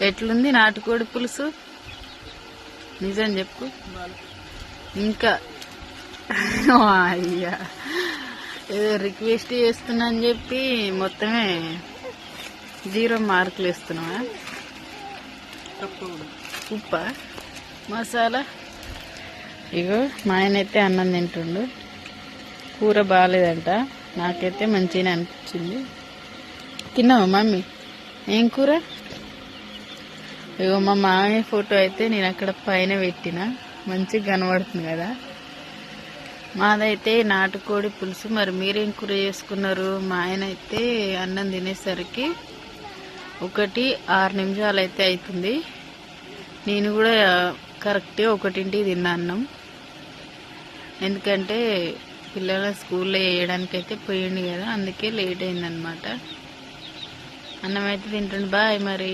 ఎట్లుంది నాటుకోడి పులుసు? నిజం చెప్పు. ఇంకా అయ్యా ఏదో రిక్వెస్ట్ చేస్తున్నా అని చెప్పి మొత్తమే 0 మార్కులు వేస్తున్నావా? ఉప్ప మసాలా. ఇగో మా ఆయన అయితే అన్నం తింటుండు. కూర బాగాలేదంట, నాకైతే మంచిగానే అనిపించింది. తిన్నావా మమ్మీ? ఏం కూర? ఇగో మా మామయ్య ఫోటో అయితే నేను అక్కడ పైన పెట్టిన, మంచిగా కనబడుతుంది కదా. మాదైతే నాటుకోడి పులుసు. మరి మీరేం కూర చేసుకున్నారు? మా ఆయన అయితే అన్నం తినేసరికి 6 నిమిషాలు అయితే అవుతుంది. నేను కూడా కరెక్ట్గా 1ంటికి తిన్నా అన్నం. ఎందుకంటే పిల్లల స్కూల్లో వేయడానికి అయితే పోయిండు కదా, అందుకే లేట్ అయిందనమాట. అన్నం అయితే తింటుండు. బాయ్ మరి.